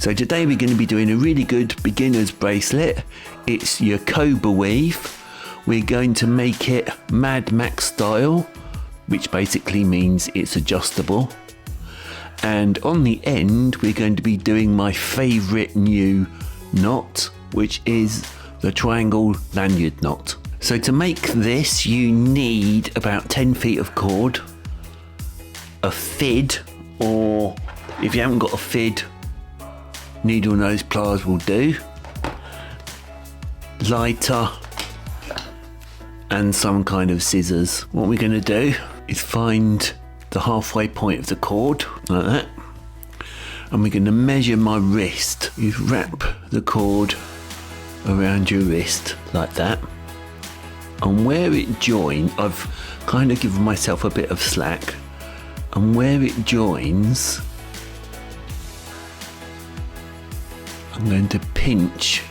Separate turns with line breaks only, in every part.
So today we're going to be doing a really good beginner's bracelet. It's your Cobra weave. We're going to make it Mad Max style, which basically means it's adjustable. And on the end we're going to be doing my favourite new knot, which is the Traingle Lanyard knot. So to make this you need about 10 feet of cord, a fid, or if you haven't got a fid, needle nose pliers will do, lighter, and some kind of scissors. What we're going to do is find the halfway point of the cord, like that, and we're going to measure my wrist. You wrap the cord around your wrist like that, and where it joins, I've kind of given myself a bit of slack, and where it joins I'm going to pinch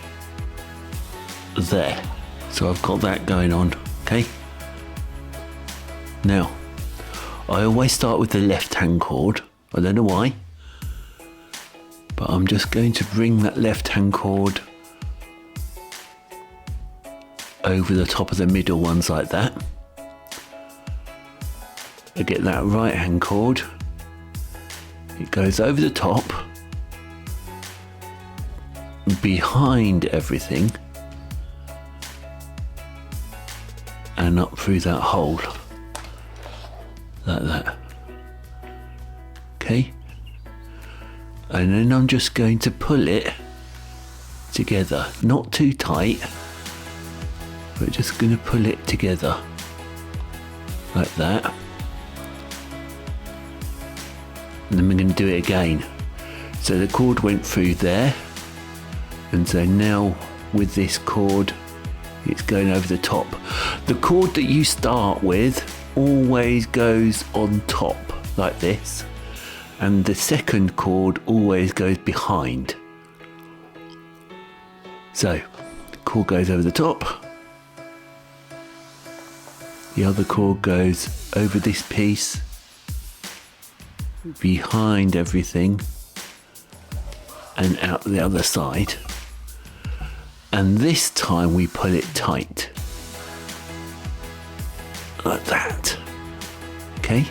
there. So I've got that going on, okay? Now, I always start with the left hand cord. I don't know why, but I'm just going to bring that left hand cord over the top of the middle ones like that. I get that right hand cord. It goes over the top, behind everything, and up through that hole like that. Okay, and then I'm just going to pull it together, not too tight, but just going to pull it together like that, and then we're going to do it again. So the cord went through there, and so now with this cord it's going over the top. The cord that you start with always goes on top like this, and the second cord always goes behind. So the cord goes over the top, the other cord goes over this piece, behind everything, and out the other side. And this time we pull it tight like that, okay?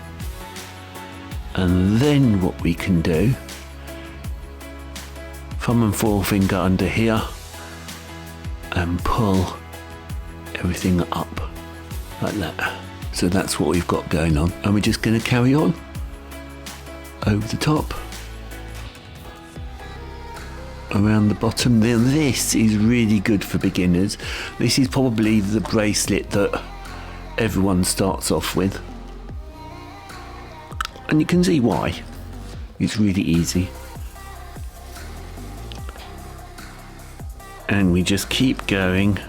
And then what we can do, thumb and forefinger under here, and pull everything up like that. So that's what we've got going on, and we're just going to carry on over the top, around the bottom. Now this is really good for beginners. This is probably the bracelet that everyone starts off with, and you can see why. It's really easy, and we just keep going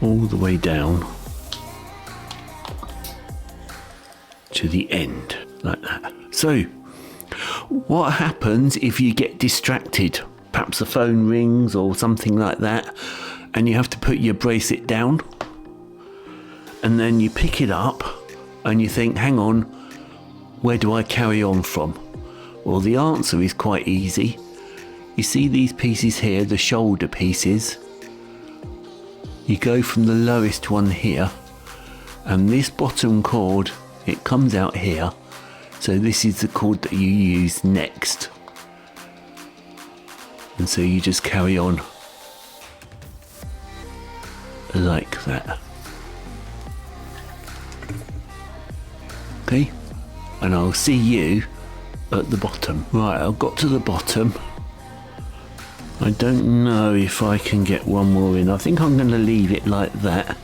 all the way down to the end like that. So what happens if you get distracted? Perhaps the phone rings or something like that, and you have to put your bracelet down, and then you pick it up and you think, hang on, where do I carry on from? Well, the answer is quite easy. You see these pieces here, the shoulder pieces? You go from the lowest one here, and this bottom cord, it comes out here. So this is the cord that you use next, and so you just carry on like that, okay? And I'll see you at the bottom. Right, I've got to the bottom. I don't know if I can get one more in. I think I'm going to leave it like that,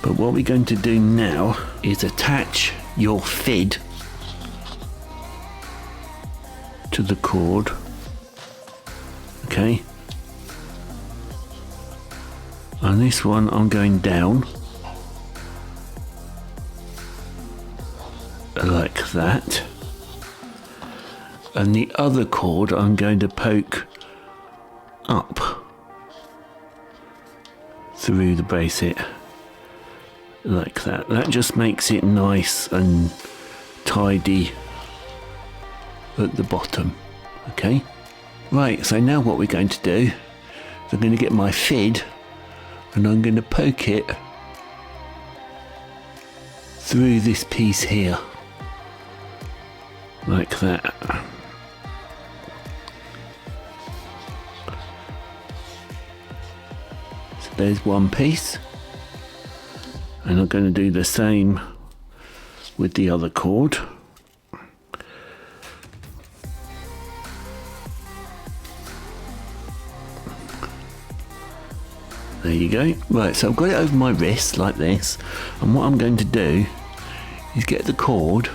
but what we're going to do now is attach your fid to the cord, okay? And this one I'm going down like that, and the other cord I'm going to poke up through the bracelet like that. That just makes it nice and tidy at the bottom, okay? Right, so now what we're going to do is I'm going to get my fid and I'm going to poke it through this piece here, like that. So there's one piece, and I'm going to do the same with the other cord. There you go. Right, so I've got it over my wrist like this, and what I'm going to do is get the cord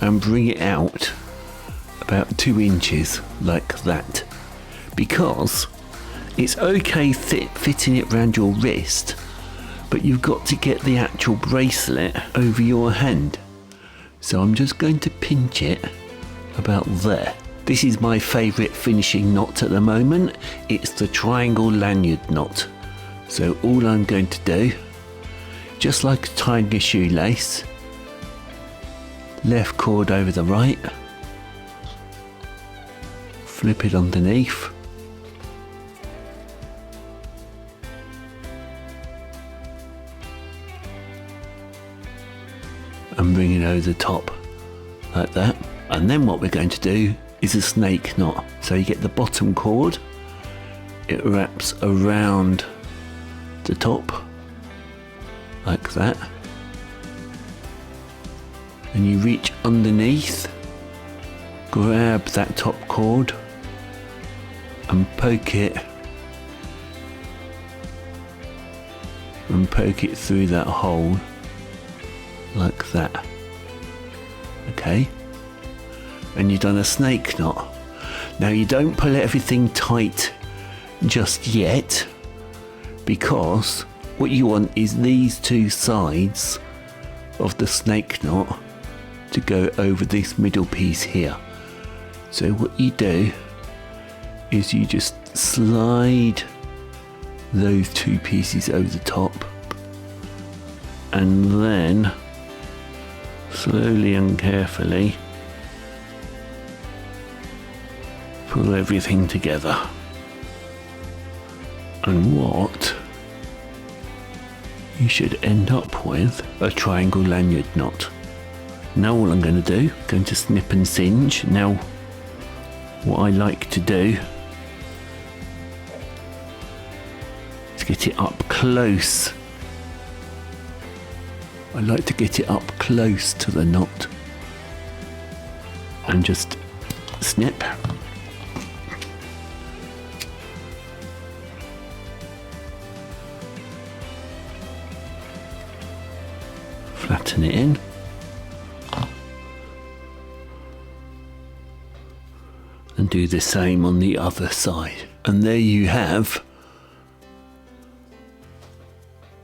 and bring it out about 2 inches like that, because it's okay fitting it around your wrist, but you've got to get the actual bracelet over your hand. So I'm just going to pinch it about there. This is my favourite finishing knot at the moment. It's the Traingle Lanyard knot. So all I'm going to do, just like tying a shoelace, left cord over the right, flip it underneath, and bring it over the top like that. And then what we're going to do is a snake knot. So you get the bottom cord, it wraps around the top like that, and you reach underneath, grab that top cord and poke it through that hole like that. Okay, and you've done a snake knot. Now you don't pull everything tight just yet, because what you want is these 2 sides of the snake knot to go over this middle piece here. So what you do is you just slide those 2 pieces over the top, and then slowly and carefully pull everything together. And what you should end up with a Traingle Lanyard knot. Now all I'm going to do, going to snip and singe. Now what I like to do is get it up close. I like to get it up close to the knot and just snip. Flatten it in. And do the same on the other side. And there you have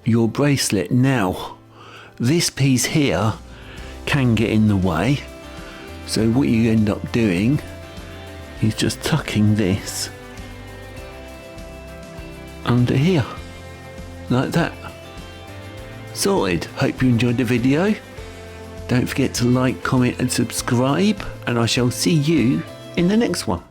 your bracelet. Now, this piece here can get in the way. So what you end up doing is just tucking this under here, like that. Sorted. Hope you enjoyed the video. Don't forget to like, comment and subscribe, and I shall see you in the next one.